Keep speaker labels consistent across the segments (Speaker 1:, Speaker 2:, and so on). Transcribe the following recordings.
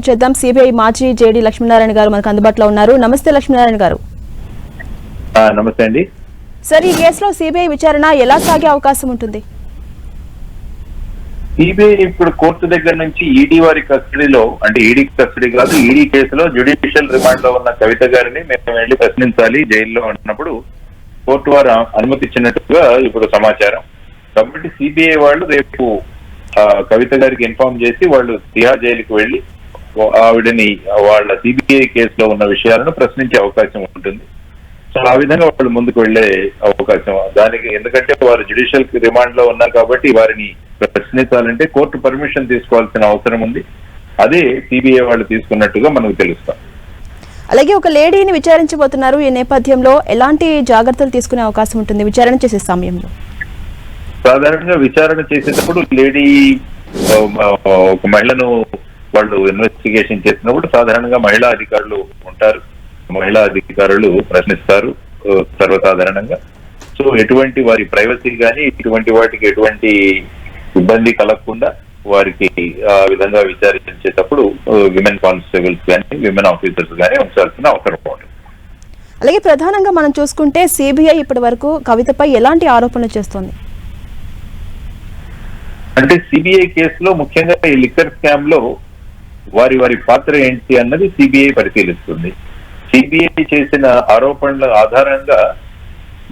Speaker 1: చేద్దాం. సిబిఐ మాజీ జేడీ లక్ష్మీనారాయణ గారు మనకు అందుబాటులో ఉన్నారు. నమస్తే లక్ష్మీనారాయణ గారు.
Speaker 2: నమస్తే అండి
Speaker 1: సార్, ఈ కేసులో సిబిఐ విచారణ ఎలా సాగే అవకాశం ఉంటుంది?
Speaker 2: సిబిఐ ఇప్పుడు కోర్టు దగ్గర నుంచి ఈడీ వారి కస్టడీలో, అంటే ఈడీ కస్టడీ కాదు, ఈడీ కేసులో జ్యుడిషియల్ రిమాండ్ లో ఉన్న కవిత గారిని మేము వెళ్లి ప్రశ్నించాలి జైల్లో ఉన్నప్పుడు కోర్టు వారు అనుమతించినట్టుగా ఇప్పుడు సమాచారం. కాబట్టి సిబిఐ వాళ్ళు రేపు కవిత గారికి ఇన్ఫార్మ్ చేసి వాళ్ళు తిహార్ జైలుకి వెళ్లి ఆవిడని వాళ్ళ సిబిఐ కేసులో ఉన్న విషయాలను ప్రశ్నించే అవకాశం ఉంటుంది. సో ఆ విధంగా వాళ్ళు ముందుకు వెళ్లే అవకాశం దానికి, ఎందుకంటే వారు జ్యుడిషియల్ రిమాండ్ లో ఉన్నారు కాబట్టి వారిని ప్రశ్నించాలంటే కోర్టు పర్మిషన్ తీసుకోవాల్సిన అవసరం ఉంది. అదే సిబిఐ వాళ్ళు తీసుకున్నట్టుగా మనకు తెలుస్తాం.
Speaker 1: అలాగే ఒక లేడీని విచారించబోతున్నారు. ఈ నేపథ్యంలో ఎలాంటి జాగ్రత్తలు తీసుకునే అవకాశం ఉంటుంది విచారణ చేసే సమయంలో?
Speaker 2: సాధారణంగా విచారణ చేసేటప్పుడు లేడీ ఒక మహిళను వాళ్ళు ఇన్వెస్టిగేషన్ చేసినప్పుడు సాధారణంగా మహిళా అధికారులు ఉంటారు. మహిళా అధికారులు ప్రశ్నిస్తారు సర్వసాధారణంగా. సో ఎటువంటి వారి ప్రైవసీ కానీ ఇటువంటి వాటికి ఎటువంటి ఇబ్బంది కలగకుండా వారికి ఆ విధంగా విచారించేటప్పుడు విమెన్ కానిస్టేబుల్స్ కానీ విమెన్ ఆఫీసర్స్ కానీ ఉంచాల్సిన అవసరం ఉంటుంది.
Speaker 1: అలాగే ప్రధానంగా మనం చూసుకుంటే సిబిఐ ఇప్పటి వరకు కవితపై ఎలాంటి ఆరోపణలు చేస్తోంది?
Speaker 2: అంటే సిబిఐ కేసులో ముఖ్యంగా ఈ లిక్కర్ స్కామ్ లో వారి పాత్ర ఏంటి అన్నది సిబిఐ పరిశీలిస్తుంది. సిబిఐ చేసిన ఆరోపణల ఆధారంగా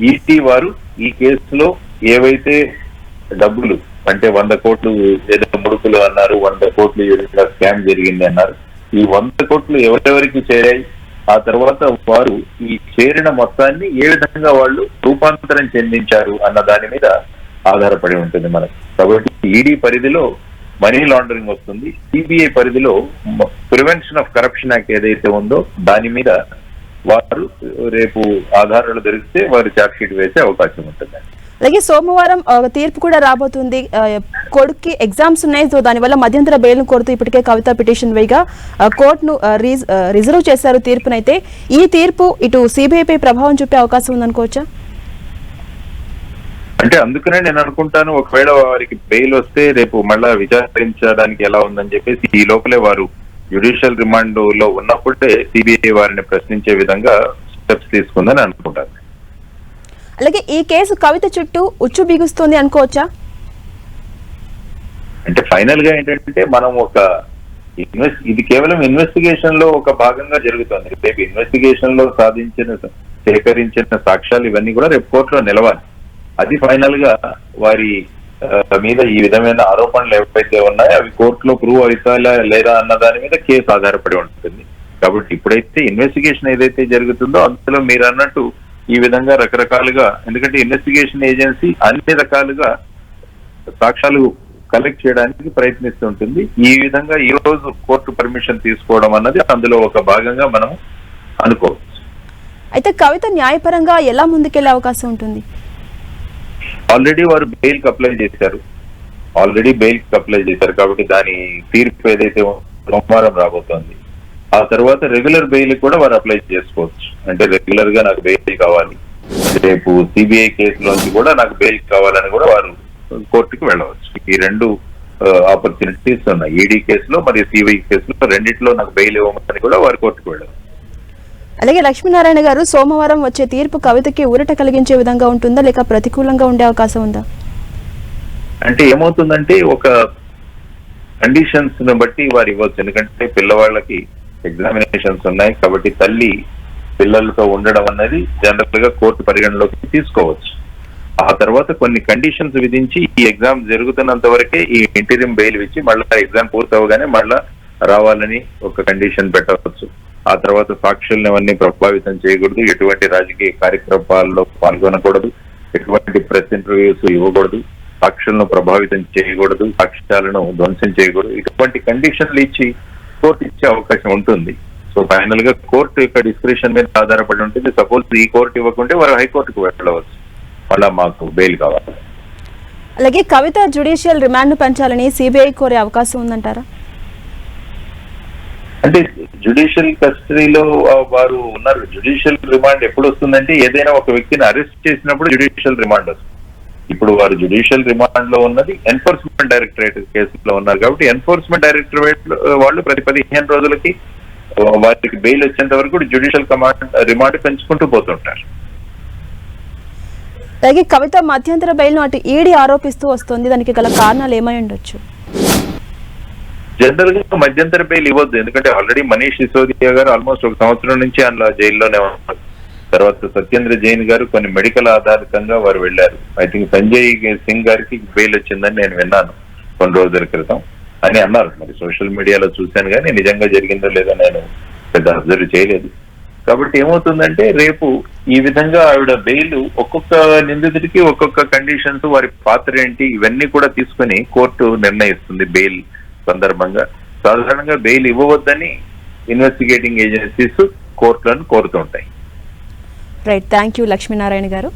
Speaker 2: ఈడీ వారు ఈ కేసులో ఏవైతే డబ్బులు, అంటే 100 కోట్లు ఏదో ముడుపులు అన్నారు, 100 కోట్లు ఏదైనా స్కామ్ జరిగింది అన్నారు, ఈ 100 కోట్లు ఎవరెవరికి చేరాయి, ఆ తర్వాత వారు ఈ చేరిన మొత్తాన్ని ఏ విధంగా వాళ్ళు రూపాంతరం చెందించారు అన్న దాని మీద ఆధారపడి ఉంటుంది మనకు. కాబట్టి ఈడీ పరిధిలో మనీ లాండరింగ్ వస్తుంది, సిబిఐ పరిధిలో ప్రివెన్షన్ ఆఫ్ కరప్షన్ యాక్ట్ ఏదైతే ఉందో దాని మీద వారు రేపు ఆధారాలు దొరికితే వారు ఛార్జ్ షీట్ వేసే అవకాశం ఉంటుంది.
Speaker 1: అలాగే సోమవారం తీర్పు కూడా రాబోతుంది. కొడుక్కి ఎగ్జామ్స్ ఉన్నాయి, సో దానివల్ల మధ్యంతర బెయిల్ కోరుతూ ఇప్పటికే కవిత పిటిషన్ వేయగా కోర్టును రిజర్వ్ చేశారు తీర్పునైతే. ఈ తీర్పు ఇటు సిబిఐపై ప్రభావం చూపే అవకాశం ఉందనుకోవచ్చా?
Speaker 2: అంటే అందుకనే నేను అనుకుంటాను, ఒకవేళ వారికి బెయిల్ వస్తే రేపు మళ్ళా విచారించడానికి ఎలా ఉందని చెప్పేసి ఈ లోపలే వారు జ్యుడిషియల్ రిమాండ్ లో ఉన్నప్పుడే సిబిఐ వారిని ప్రశ్నించే విధంగా స్టెప్స్ తీసుకుందని అనుకుంటాను.
Speaker 1: అలాగే ఈ కేసు కవిత చుట్టూ ఉచ్చు బిగుస్తుంది అనుకోవచ్చా?
Speaker 2: అంటే ఫైనల్ గా ఏంటంటే మనం ఇది కేవలం ఇన్వెస్టిగేషన్ లో ఒక భాగంగా జరుగుతుంది. రేపు ఇన్వెస్టిగేషన్ లో సేకరించిన సాక్ష్యాలు ఇవన్నీ కూడా రేపు కోర్టులో నిలవాలి. అది ఫైనల్ గా వారి మీద ఈ విధమైన ఆరోపణలు ఏవైతే ఉన్నాయో అవి కోర్టులో ప్రూవ్ అవుతాయా లేదా అన్న దాని మీద కేసు ఆధారపడి ఉంటుంది. కాబట్టి ఇప్పుడైతే ఇన్వెస్టిగేషన్ ఏదైతే జరుగుతుందో అందులో మీరు అన్నట్టు ఈ విధంగా రకరకాలుగా, ఎందుకంటే ఇన్వెస్టిగేషన్ ఏజెన్సీ అన్ని రకాలుగా సాక్ష్యాలు కలెక్ట్ చేయడానికి ప్రయత్నిస్తుంటుంది. ఈ విధంగా ఈ రోజు కోర్టు పర్మిషన్ తీసుకోవడం అన్నది అందులో ఒక భాగంగా మనం అనుకోవచ్చు.
Speaker 1: అయితే కవిత న్యాయపరంగా ఎలా ముందుకెళ్లే అవకాశం ఉంటుంది?
Speaker 2: ఆల్రెడీ వారు బెయిల్ కి అప్లై చేశారు కాబట్టి దాని తీర్పు ఏదైతే సోమవారం రాబోతోంది. ఆ తర్వాత రెగ్యులర్ బెయిల్ కూడా వారు అప్లై చేసుకోవచ్చు. అంటే రెగ్యులర్ గా నాకు బెయిల్ కావాలి, రేపు సిబిఐ కేసులోంచి కూడా నాకు బెయిల్ కావాలని కూడా వారు కోర్టుకు వెళ్ళవచ్చు. ఈ రెండు ఆపర్చునిటీస్ ఉన్నాయి. ఈడీ కేసులో మరియు సిబిఐ కేసులో రెండిట్లో నాకు బెయిల్ ఇవ్వమని కూడా వారు కోర్టుకు వెళ్ళవచ్చు.
Speaker 1: అలాగే లక్ష్మీనారాయణ గారు, సోమవారం వచ్చే తీర్పు కవితకి ఊరట కలిగించే విధంగా ఉంటుందా లేక ప్రతికూలంగా ఉండే అవకాశం ఉందా?
Speaker 2: అంటే ఏమవుతుందంటే ఒక కండిషన్స్ ని బట్టి వారు ఇవ్వచ్చు. ఎందుకంటే పిల్లవాళ్ళకి ఎగ్జామినేషన్స్ ఉన్నాయి కాబట్టి తల్లి పిల్లలతో ఉండడం అన్నది జనరల్ గా కోర్టు పరిగణలోకి తీసుకోవచ్చు. ఆ తర్వాత కొన్ని కండిషన్స్ విధించి ఈ ఎగ్జామ్ జరుగుతున్నంత వరకే ఈ ఇంటీరియం బెయిల్ ఇచ్చి మళ్ళా ఎగ్జామ్ పూర్తవగానే మళ్ళా రావాలని ఒక కండిషన్ పెట్టవచ్చు. ఆ తర్వాత సాక్షుల్ని అవన్నీ ప్రభావితం చేయకూడదు, ఎటువంటి రాజకీయ కార్యక్రమాల్లో పాల్గొనకూడదు, ఎటువంటి ప్రెస్ ఇంటర్వ్యూస్ ఇవ్వకూడదు, సాక్షులను ప్రభావితం చేయకూడదు, సాక్ష్యాలను ధ్వంసం చేయకూడదు. ఇటువంటి కండిషన్లు ఇచ్చి కోర్టు ఇచ్చే అవకాశం ఉంటుంది. సో ఫైనల్ గా కోర్టు యొక్క డిస్క్రిప్షన్ మీద ఆధారపడి ఉంటుంది. సపోజ్ ఈ కోర్టు ఇవ్వకుంటే వారు హైకోర్టుకు వెళ్ళవచ్చు, మళ్ళా మాకు బెయిల్ కావాలి.
Speaker 1: అలాగే కవిత జ్యుడిషియల్ రిమాండ్ పెంచాలని సిబిఐ కోరే అవకాశం ఉందంటారా?
Speaker 2: అంటే జ్యుడిషియల్ కస్టడీలో వారు ఉన్నారు. జ్యుడిషియల్ రిమాండ్ ఎప్పుడు వస్తుందంటే ఏదైనా ఒక వ్యక్తిని అరెస్ట్ చేసినప్పుడు జ్యుడిషియల్ రిమాండ్ వస్తుంది. ఇప్పుడు వారు జ్యుడిషియల్ రిమాండ్ లో ఉన్నది ఎన్ఫోర్స్మెంట్ డైరెక్టరేట్ కేసులో ఉన్నారు కాబట్టి ఎన్ఫోర్స్మెంట్ డైరెక్టరేట్ వాళ్ళు ప్రతి 15 రోజులకి వారికి బెయిల్ వచ్చేంత వరకు జ్యుడిషియల్ రిమాండ్ పెంచుకుంటూ పోతుంటారు.
Speaker 1: అలాగే కవిత మధ్యంతర బెయిల్ ను అటు ఈడీ ఆరోపిస్తూ వస్తుంది, దానికి గల కారణాలు ఏమై ఉండొచ్చు?
Speaker 2: జనరల్ గా మధ్యంతర బెయిల్ ఇవ్వద్దు, ఎందుకంటే ఆల్రెడీ మనీష్ సిసోదియా గారు ఆల్మోస్ట్ 1 సంవత్సరం నుంచి అందులో జైల్లోనే ఉన్నారు. తర్వాత సత్యేంద్ర జైన్ గారు కొన్ని మెడికల్ ఆధారితంగా వారు వెళ్లారు. ఐ థింక్ సంజయ్ సింగ్ గారికి బెయిల్ వచ్చిందని నేను విన్నాను కొన్ని రోజుల క్రితం అని అన్నారు. మరి సోషల్ మీడియాలో చూశాను కానీ నిజంగా జరిగిందో లేదో నేను పెద్ద అబ్జర్వ్ చేయలేదు. కాబట్టి ఏమవుతుందంటే రేపు ఈ విధంగా ఆవిడ బెయిల్ ఒక్కొక్క నిందితుడికి ఒక్కొక్క కండిషన్స్, వారి పాత్ర ఏంటి, ఇవన్నీ కూడా తీసుకుని కోర్టు నిర్ణయిస్తుంది బెయిల్ సందర్భంగా. సాధారణంగా బెయిల్ ఇవ్వవద్దని ఇన్వెస్టిగేటింగ్ ఏజెన్సీస్ కోర్టులను కోరుతుంటాయి.
Speaker 1: రైట్, థ్యాంక్ యూ లక్ష్మీనారాయణ గారు.